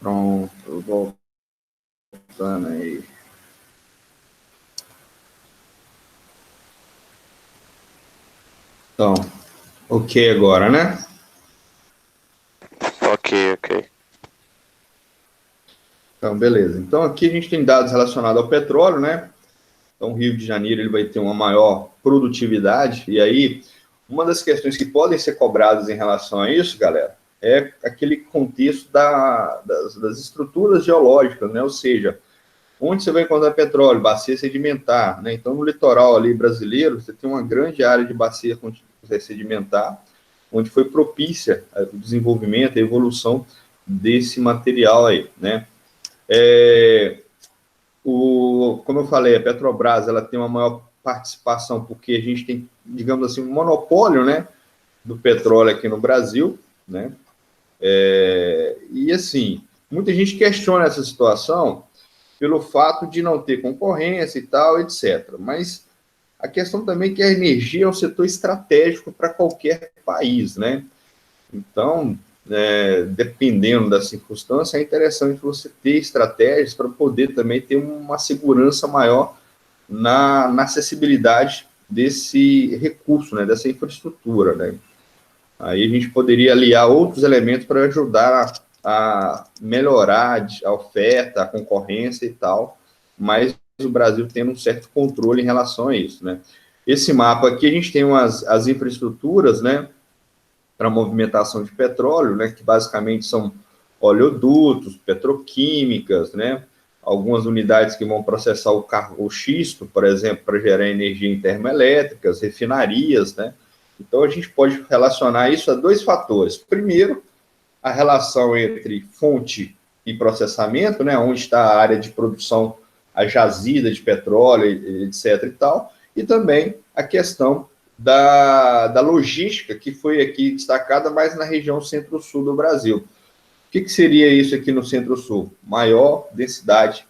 Pronto, voltando aí. Então, ok agora, né? Ok, ok. Então, beleza. Então, aqui a gente tem dados relacionados ao petróleo, né? Então, o Rio de Janeiro ele vai ter uma maior produtividade. E aí, uma das questões que podem ser cobradas em relação a isso, galera, é aquele contexto das estruturas geológicas, né? Ou seja, onde você vai encontrar petróleo? Bacia sedimentar, né? Então, no litoral ali brasileiro, você tem uma grande área de bacia sedimentar, onde foi propícia o desenvolvimento, a evolução desse material aí, né? Como eu falei, a Petrobras ela tem uma maior participação porque a gente tem, digamos assim, um monopólio, né, do petróleo aqui no Brasil, né? E assim, muita gente questiona essa situação pelo fato de não ter concorrência e tal, etc. Mas a questão também é que a energia é um setor estratégico para qualquer país, né? Então, dependendo da circunstância, é interessante você ter estratégias para poder também ter uma segurança maior na acessibilidade desse recurso, né, dessa infraestrutura. Né? Aí a gente poderia aliar outros elementos para ajudar a melhorar a oferta, a concorrência e tal, mas o Brasil tendo um certo controle em relação a isso. Né? Esse mapa aqui, a gente tem as infraestruturas, né, para movimentação de petróleo, né, que basicamente são oleodutos, petroquímicas, né, algumas unidades que vão processar o xisto, por exemplo, para gerar energia em termoelétricas, refinarias, né. Então, a gente pode relacionar isso a dois fatores. Primeiro, a relação entre fonte e processamento, né, onde está a área de produção, a jazida de petróleo, etc. e tal, e também a questão da logística, que foi aqui destacada mais na região centro-sul do Brasil. O que seria isso aqui no centro-sul? Maior densidade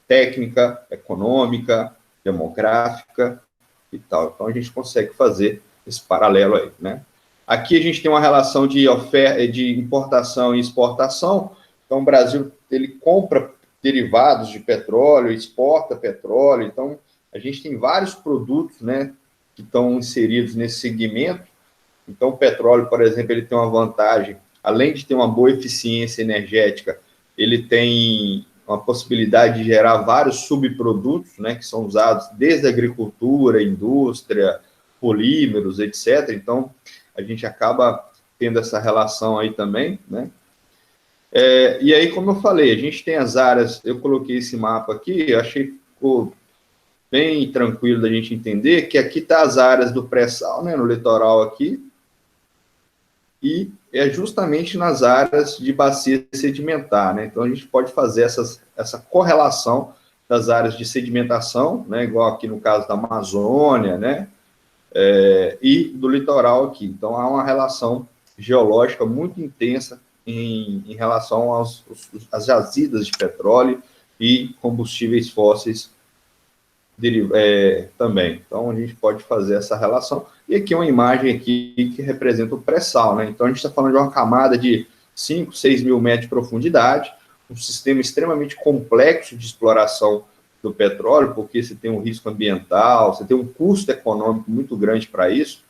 técnica, econômica, demográfica e tal. Então a gente consegue fazer esse paralelo aí, né? Aqui a gente tem uma relação de oferta, de importação e exportação. Então o Brasil ele compra derivados de petróleo, exporta petróleo. Então a gente tem vários produtos, né, que estão inseridos nesse segmento. Então o petróleo, por exemplo, ele tem uma vantagem, além de ter uma boa eficiência energética, ele tem uma possibilidade de gerar vários subprodutos, né, que são usados desde a agricultura, indústria, polímeros, etc. Então, a gente acaba tendo essa relação aí também, né? E aí, como eu falei, a gente tem as áreas, eu coloquei esse mapa aqui, eu achei que ficou bem tranquilo da gente entender que aqui está as áreas do pré-sal, né, no litoral aqui, e é justamente nas áreas de bacia sedimentar, né? Então a gente pode fazer essa correlação das áreas de sedimentação, né? Igual aqui no caso da Amazônia, né? E do litoral aqui. Então há uma relação geológica muito intensa em relação às jazidas de petróleo e combustíveis fósseis também. Então, a gente pode fazer essa relação. E aqui uma imagem aqui que representa o pré-sal, né? Então, a gente está falando de uma camada de 5, 6 mil metros de profundidade, um sistema extremamente complexo de exploração do petróleo, porque você tem um risco ambiental, você tem um custo econômico muito grande para isso.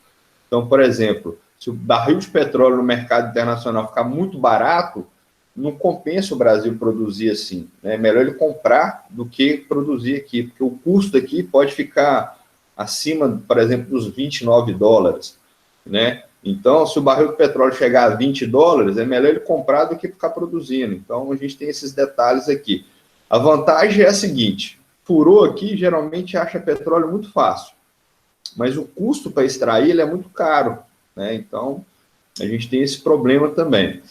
Então, por exemplo, se o barril de petróleo no mercado internacional ficar muito barato, não compensa o Brasil produzir assim. Né? É melhor ele comprar do que produzir aqui, porque o custo aqui pode ficar acima, por exemplo, dos $29. Né? Então, se o barril de petróleo chegar a $20, é melhor ele comprar do que ficar produzindo. Então, a gente tem esses detalhes aqui. A vantagem é a seguinte: furou aqui, geralmente acha petróleo muito fácil, mas o custo para extrair ele é muito caro. Né? Então, a gente tem esse problema também.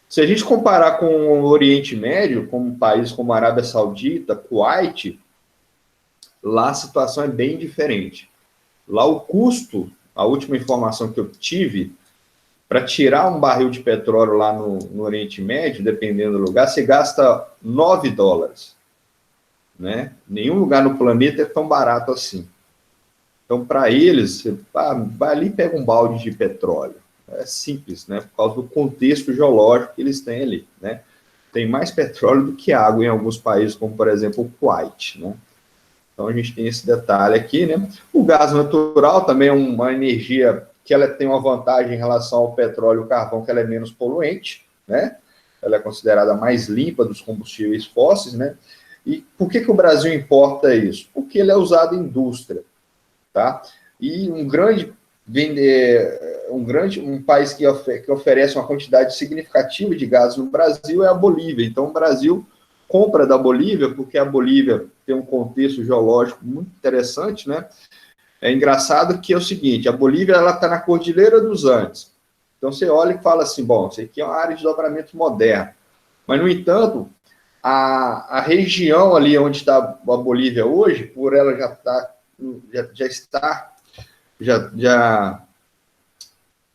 Se a gente comparar com o Oriente Médio, como um país como a Arábia Saudita, Kuwait, lá a situação é bem diferente. Lá o custo, a última informação que eu tive, para tirar um barril de petróleo lá no Oriente Médio, dependendo do lugar, você gasta $9. Né? Nenhum lugar no planeta é tão barato assim. Então, para eles, você vai ali e pega um balde de petróleo. É simples, né? Por causa do contexto geológico que eles têm ali, né? tem mais petróleo do que água em alguns países, como, por exemplo, o Kuwait, né? Então, a gente tem esse detalhe aqui, né? O gás natural também é uma energia que ela tem uma vantagem em relação ao petróleo e o carvão, que ela é menos poluente, né? Ela é considerada mais limpa dos combustíveis fósseis, né? E por que o Brasil importa isso? Porque ele é usado em indústria, tá? E um país que oferece uma quantidade significativa de gás no Brasil é a Bolívia. Então, o Brasil compra da Bolívia, porque a Bolívia tem um contexto geológico muito interessante, né? É engraçado que é o seguinte, a Bolívia está na Cordilheira dos Andes. Então, você olha e fala assim, bom, isso aqui é uma área de desdobramento moderno. Mas, no entanto, a região ali onde está a Bolívia hoje, por ela já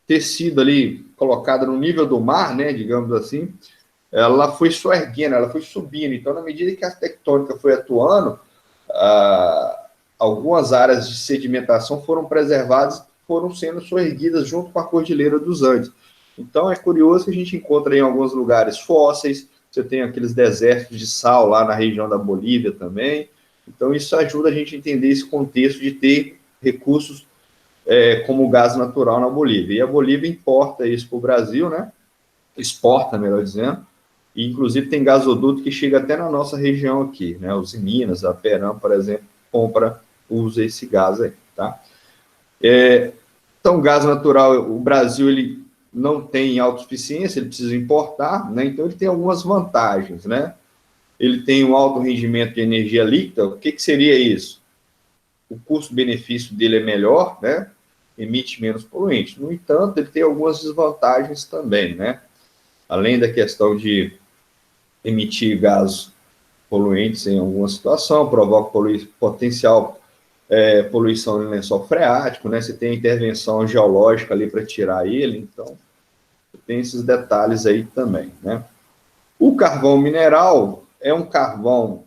ter sido ali colocada no nível do mar, né, digamos assim, ela foi soerguendo, ela foi subindo. Então, na medida que a tectônica foi atuando, algumas áreas de sedimentação foram preservadas, foram sendo soerguidas junto com a Cordilheira dos Andes. Então, é curioso que a gente encontra em alguns lugares fósseis, você tem aqueles desertos de sal lá na região da Bolívia também. Então, isso ajuda a gente a entender esse contexto de ter recursos como o gás natural na Bolívia. E a Bolívia importa isso para o Brasil, né? Exporta, melhor dizendo, e inclusive tem gasoduto que chega até na nossa região aqui, né? Os Minas, a Peram, por exemplo, usa esse gás aí, tá? Então, gás natural, o Brasil, ele não tem autossuficiência, ele precisa importar, né? Então, ele tem algumas vantagens, né? Ele tem um alto rendimento de energia líquida. O que seria isso? O custo-benefício dele é melhor, né? Emite menos poluentes. No entanto, ele tem algumas desvantagens também, né? Além da questão de emitir gases poluentes em alguma situação, provoca potencial poluição em lençol freático, né? Você tem intervenção geológica ali para tirar ele, então tem esses detalhes aí também, né? O carvão mineral é um carvão,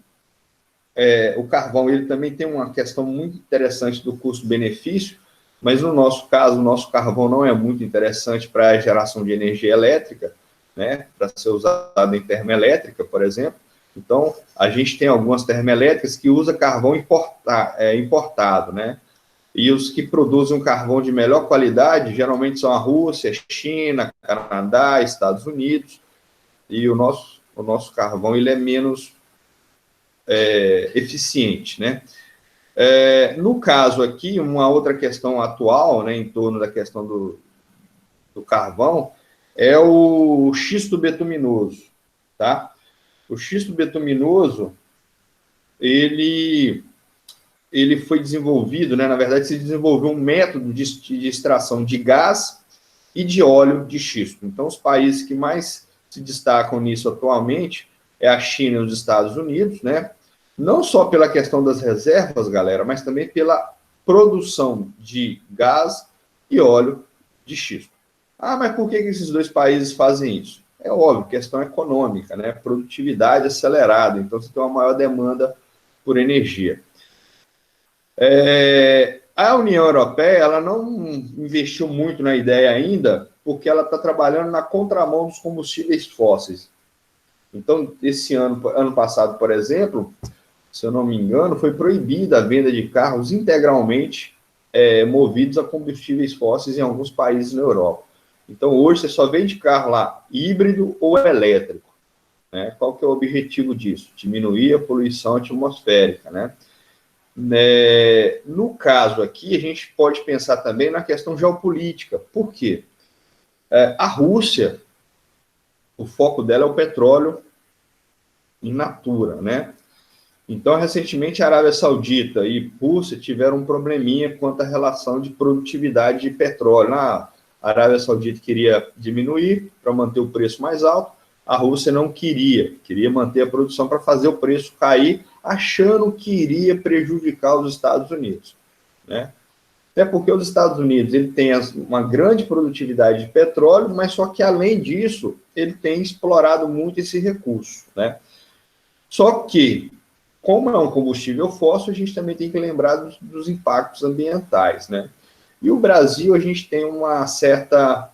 o carvão ele também tem uma questão muito interessante do custo-benefício, mas no nosso caso, o nosso carvão não é muito interessante para a geração de energia elétrica, né? Para ser usado em termoelétrica, por exemplo. Então, a gente tem algumas termoelétricas que usam carvão importado, né? E os que produzem um carvão de melhor qualidade, geralmente são a Rússia, China, Canadá, Estados Unidos, e o nosso carvão ele é menos eficiente, né? No caso aqui, uma outra questão atual, né, em torno da questão do carvão, é o xisto betuminoso, tá? O xisto betuminoso, ele foi desenvolvido, né? Na verdade, se desenvolveu um método de extração de gás e de óleo de xisto. Então, os países que mais se destacam nisso atualmente é a China e os Estados Unidos, né? Não só pela questão das reservas, galera, mas também pela produção de gás e óleo de xisto. Ah, mas por que esses dois países fazem isso? É óbvio, questão econômica, né? Produtividade acelerada, então você tem uma maior demanda por energia. A União Europeia ela não investiu muito na ideia ainda, porque ela está trabalhando na contramão dos combustíveis fósseis. Então, esse ano passado, por exemplo, se eu não me engano, foi proibida a venda de carros integralmente movidos a combustíveis fósseis em alguns países na Europa. Então, hoje, você só vende carro lá híbrido ou elétrico, né? Qual que é o objetivo disso? Diminuir a poluição atmosférica, né? No caso aqui, a gente pode pensar também na questão geopolítica. Por quê? A Rússia, o foco dela é o petróleo in natura, né? Então, recentemente, a Arábia Saudita e Rússia tiveram um probleminha quanto à relação de produtividade de petróleo. A Arábia Saudita queria diminuir para manter o preço mais alto, a Rússia não queria manter a produção para fazer o preço cair, achando que iria prejudicar os Estados Unidos, né? Até porque os Estados Unidos ele tem uma grande produtividade de petróleo, mas só que, além disso, ele tem explorado muito esse recurso, né? Só que, como é um combustível fóssil, a gente também tem que lembrar dos impactos ambientais, né? E o Brasil, a gente tem uma certa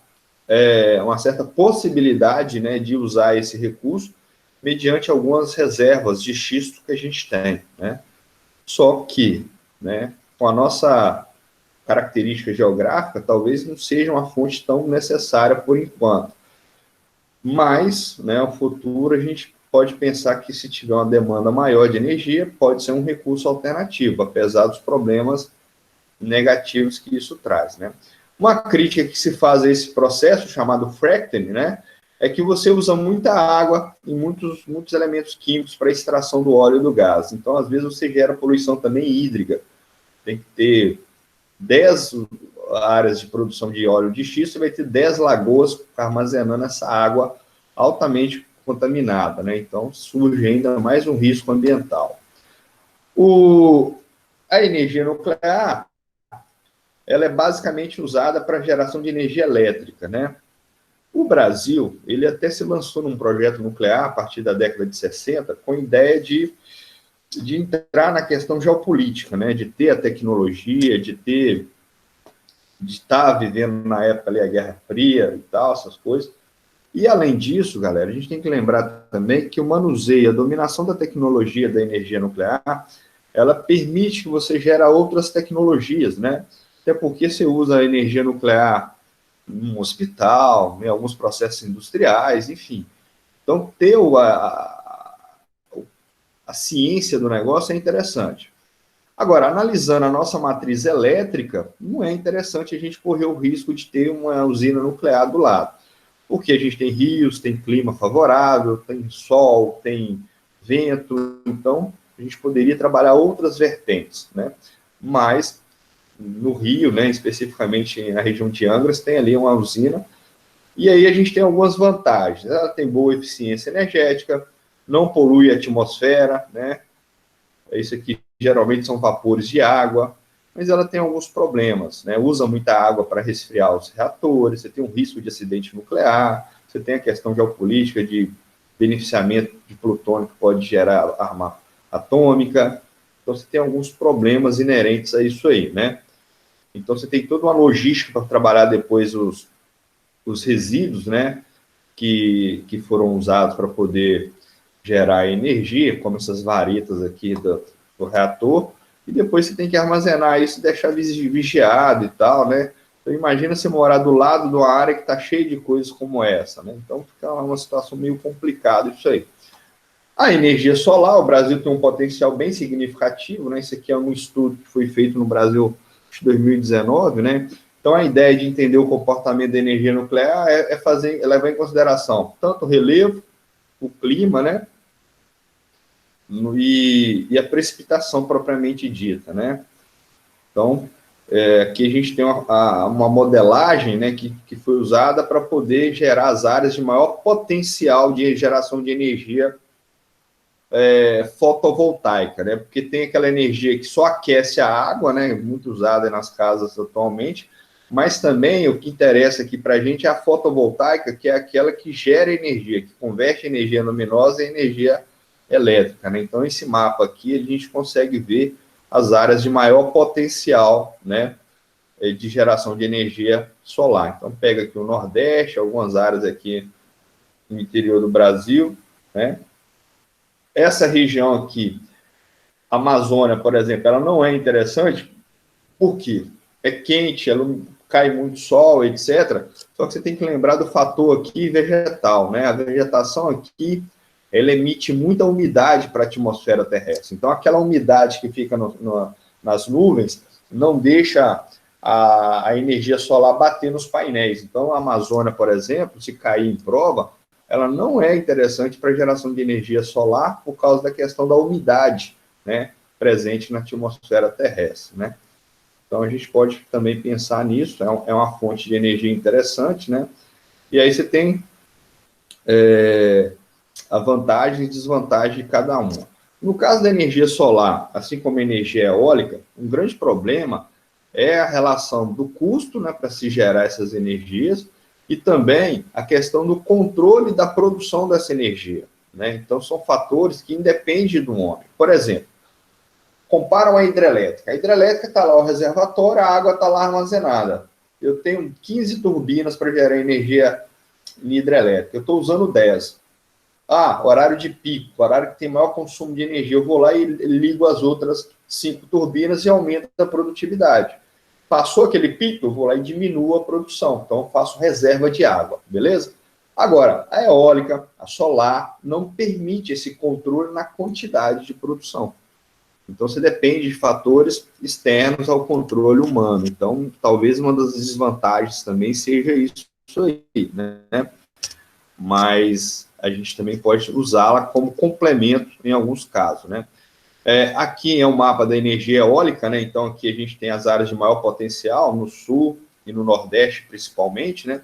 possibilidade, né, de usar esse recurso, mediante algumas reservas de xisto que a gente tem, né? Só que, né, com a nossa característica geográfica, talvez não seja uma fonte tão necessária por enquanto. Mas, né, no futuro, a gente pode pensar que se tiver uma demanda maior de energia, pode ser um recurso alternativo, apesar dos problemas negativos que isso traz, né? Uma crítica que se faz a esse processo, chamado fracking, né, é que você usa muita água e muitos elementos químicos para a extração do óleo e do gás. Então, às vezes, você gera poluição também hídrica. Tem que ter 10 áreas de produção de óleo de xisto, você vai ter 10 lagoas armazenando essa água altamente contaminada, né? Então, surge ainda mais um risco ambiental. A energia nuclear, ela é basicamente usada para geração de energia elétrica, né? O Brasil, ele até se lançou num projeto nuclear a partir da década de 60, com a ideia de entrar na questão geopolítica, né? De ter a tecnologia, de estar vivendo na época ali a Guerra Fria e tal, essas coisas. E, além disso, galera, a gente tem que lembrar também que o manuseio, a dominação da tecnologia da energia nuclear, ela permite que você gere outras tecnologias, né? Até porque você usa a energia nuclear em um hospital, em alguns processos industriais, enfim. Então, ter a ciência do negócio é interessante. Agora, analisando a nossa matriz elétrica, não é interessante a gente correr o risco de ter uma usina nuclear do lado. Porque a gente tem rios, tem clima favorável, tem sol, tem vento, então a gente poderia trabalhar outras vertentes, né? Mas no Rio, né, especificamente na região de Angra, tem ali uma usina, e aí a gente tem algumas vantagens. Ela tem boa eficiência energética, não polui a atmosfera, né? Isso aqui geralmente são vapores de água, mas ela tem alguns problemas, né? Usa muita água para resfriar os reatores, você tem um risco de acidente nuclear, você tem a questão geopolítica de beneficiamento de plutônio que pode gerar arma atômica, então você tem alguns problemas inerentes a isso aí, né? Então você tem toda uma logística para trabalhar depois os resíduos, né? Que foram usados para poder gerar energia, como essas varetas aqui do reator, e depois você tem que armazenar isso e deixar vigiado e tal, né? Então, imagina você morar do lado de uma área que está cheia de coisas como essa, né? Então, fica uma situação meio complicada isso aí. A energia solar, o Brasil tem um potencial bem significativo, né? Isso aqui é um estudo que foi feito no Brasil em 2019, né? Então, a ideia de entender o comportamento da energia nuclear é levar em consideração tanto o relevo, o clima, né? E a precipitação propriamente dita, né? Então, aqui a gente tem uma modelagem, né, que foi usada para poder gerar as áreas de maior potencial de geração de energia fotovoltaica, né? Porque tem aquela energia que só aquece a água, né? Muito usada nas casas atualmente, mas também o que interessa aqui para a gente é a fotovoltaica, que é aquela que gera energia, que converte energia luminosa em energia elétrica, né? Então, esse mapa aqui, a gente consegue ver as áreas de maior potencial, né, de geração de energia solar. Então, pega aqui o Nordeste, algumas áreas aqui no interior do Brasil, né? Essa região aqui, a Amazônia, por exemplo, ela não é interessante, porque é quente, ela cai muito sol, etc. Só que você tem que lembrar do fator aqui vegetal, né? A vegetação aqui, ela emite muita umidade para a atmosfera terrestre. Então, aquela umidade que fica nas nuvens não deixa a energia solar bater nos painéis. Então, a Amazônia, por exemplo, se cair em prova, ela não é interessante para geração de energia solar por causa da questão da umidade, né, presente na atmosfera terrestre, né? Então, a gente pode também pensar nisso, é uma fonte de energia interessante, né? E aí você tem a vantagem e desvantagem de cada uma. No caso da energia solar, assim como a energia eólica, um grande problema é a relação do custo, né, para se gerar essas energias e também a questão do controle da produção dessa energia, né? Então, são fatores que independem do homem. Por exemplo, comparam a hidrelétrica. A hidrelétrica está lá o reservatório, a água está lá armazenada. Eu tenho 15 turbinas para gerar energia em hidrelétrica. Eu estou usando 10. Horário de pico, horário que tem maior consumo de energia, eu vou lá e ligo as outras 5 turbinas e aumento a produtividade. Passou aquele pico, eu vou lá e diminuo a produção. Então, eu faço reserva de água, beleza? Agora, a eólica, a solar, não permite esse controle na quantidade de produção. Então, você depende de fatores externos ao controle humano. Então, talvez uma das desvantagens também seja isso aí, né? Mas a gente também pode usá-la como complemento em alguns casos, né? Aqui é um mapa da energia eólica, né? Então, aqui a gente tem as áreas de maior potencial, no sul e no nordeste, principalmente, né?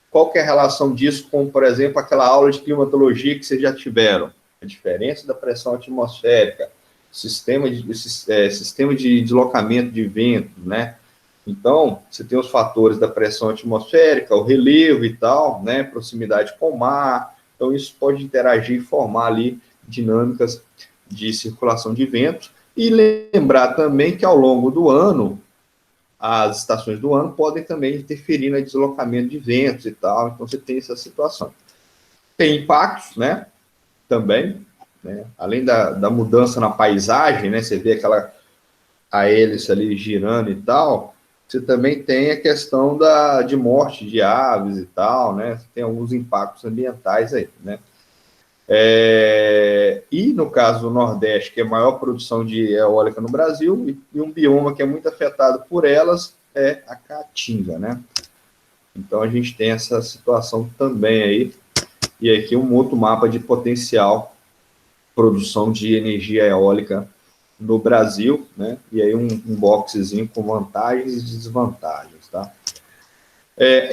Qual que é a relação disso com, por exemplo, aquela aula de climatologia que vocês já tiveram? A diferença da pressão atmosférica, sistema de deslocamento de vento, né? Então, você tem os fatores da pressão atmosférica, o relevo e tal, né? Proximidade com o mar. Então, isso pode interagir e formar ali dinâmicas de circulação de vento. E lembrar também que ao longo do ano, as estações do ano podem também interferir no deslocamento de ventos e tal. Então, você tem essa situação. Tem impactos, né? Também, né? Além da mudança na paisagem, né? Você vê a hélice ali girando e tal. Você também tem a questão de morte de aves e tal, né? Tem alguns impactos ambientais aí, né? E no caso do Nordeste, que é a maior produção de eólica no Brasil, e um bioma que é muito afetado por elas é a Caatinga, né? Então a gente tem essa situação também aí, e aqui um outro mapa de potencial produção de energia eólica no Brasil, né? E aí um boxezinho com vantagens e desvantagens, tá?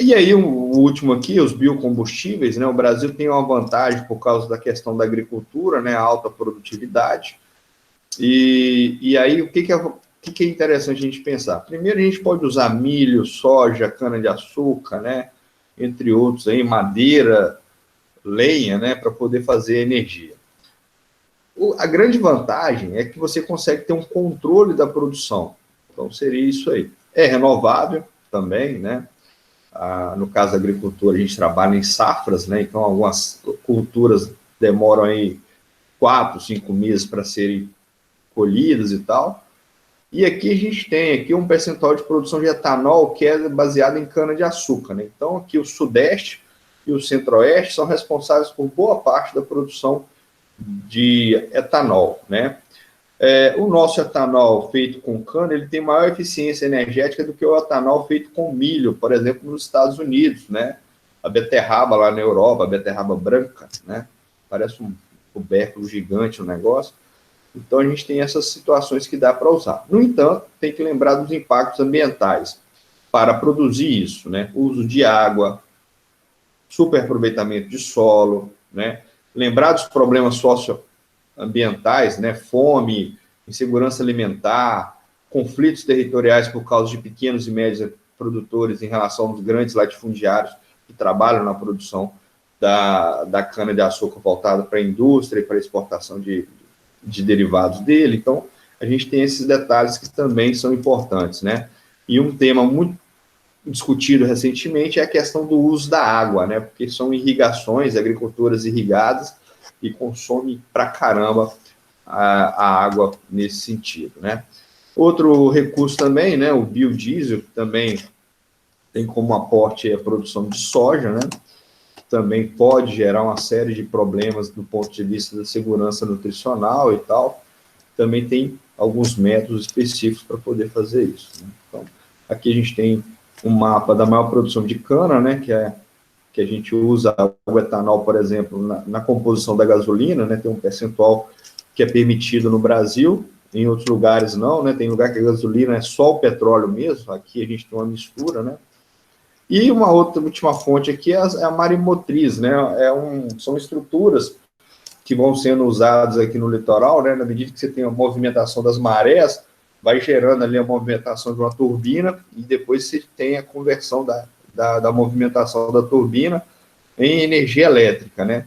E aí, o último aqui, os biocombustíveis, né? O Brasil tem uma vantagem por causa da questão da agricultura, né? A alta produtividade. E aí, o que é interessante a gente pensar? Primeiro, a gente pode usar milho, soja, cana-de-açúcar, né? Entre outros, aí, madeira, lenha, né? Para poder fazer energia. A grande vantagem é que você consegue ter um controle da produção. Então, seria isso aí. É renovável também, né? No caso da agricultura, a gente trabalha em safras, né? Então, algumas culturas demoram aí 4, 5 meses para serem colhidas e tal. E aqui a gente tem aqui um percentual de produção de etanol que é baseado em cana-de-açúcar, né? Então, aqui o Sudeste e o Centro-Oeste são responsáveis por boa parte da produção de etanol, né? O nosso etanol feito com cana, ele tem maior eficiência energética do que o etanol feito com milho, por exemplo, nos Estados Unidos, né? A beterraba lá na Europa, a beterraba branca, né? Parece um tubérculo gigante o negócio. Então, a gente tem essas situações que dá para usar. No entanto, tem que lembrar dos impactos ambientais para produzir isso, né? Uso de água, superaproveitamento de solo, né? Lembrar dos problemas socioambientais, né? Fome, insegurança alimentar, conflitos territoriais por causa de pequenos e médios produtores em relação aos grandes latifundiários que trabalham na produção da cana-de-açúcar voltada para a indústria e para a exportação de derivados dele. Então, a gente tem esses detalhes que também são importantes, né? E um tema muito discutido recentemente é a questão do uso da água, né? Porque são irrigações, agriculturas irrigadas, e consome pra caramba a água nesse sentido, né? Outro recurso também, né? O biodiesel, que também tem como aporte a produção de soja, né? Também pode gerar uma série de problemas do ponto de vista da segurança nutricional e tal. Também tem alguns métodos específicos para poder fazer isso, né? Então, aqui a gente tem um mapa da maior produção de cana, né, que a gente usa o etanol, por exemplo, na composição da gasolina, né, tem um percentual que é permitido no Brasil, em outros lugares não, né, tem lugar que a gasolina é só o petróleo mesmo, aqui a gente tem uma mistura, né. E uma outra última fonte aqui é a marimotriz, né, são estruturas que vão sendo usadas aqui no litoral, né, na medida que você tem a movimentação das marés, vai gerando ali a movimentação de uma turbina e depois você tem a conversão da movimentação da turbina em energia elétrica, né?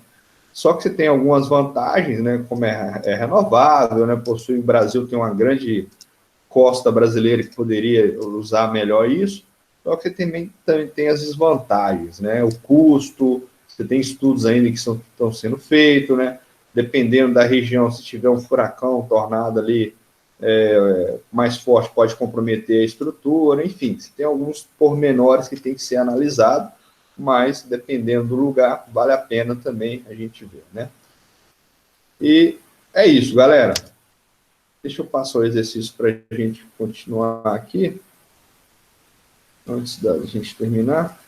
Só que você tem algumas vantagens, né? Como é renovável, né? O Brasil tem uma grande costa brasileira que poderia usar melhor isso, só que você também tem as desvantagens, né? O custo, Você tem estudos ainda que estão sendo feitos, né? Dependendo da região, se tiver um furacão, um tornado ali mais forte, pode comprometer a estrutura, enfim, você tem alguns pormenores que tem que ser analisado, mas dependendo do lugar, vale a pena também a gente ver, né? E é isso, galera. Deixa eu passar o exercício para a gente continuar aqui, antes da gente terminar.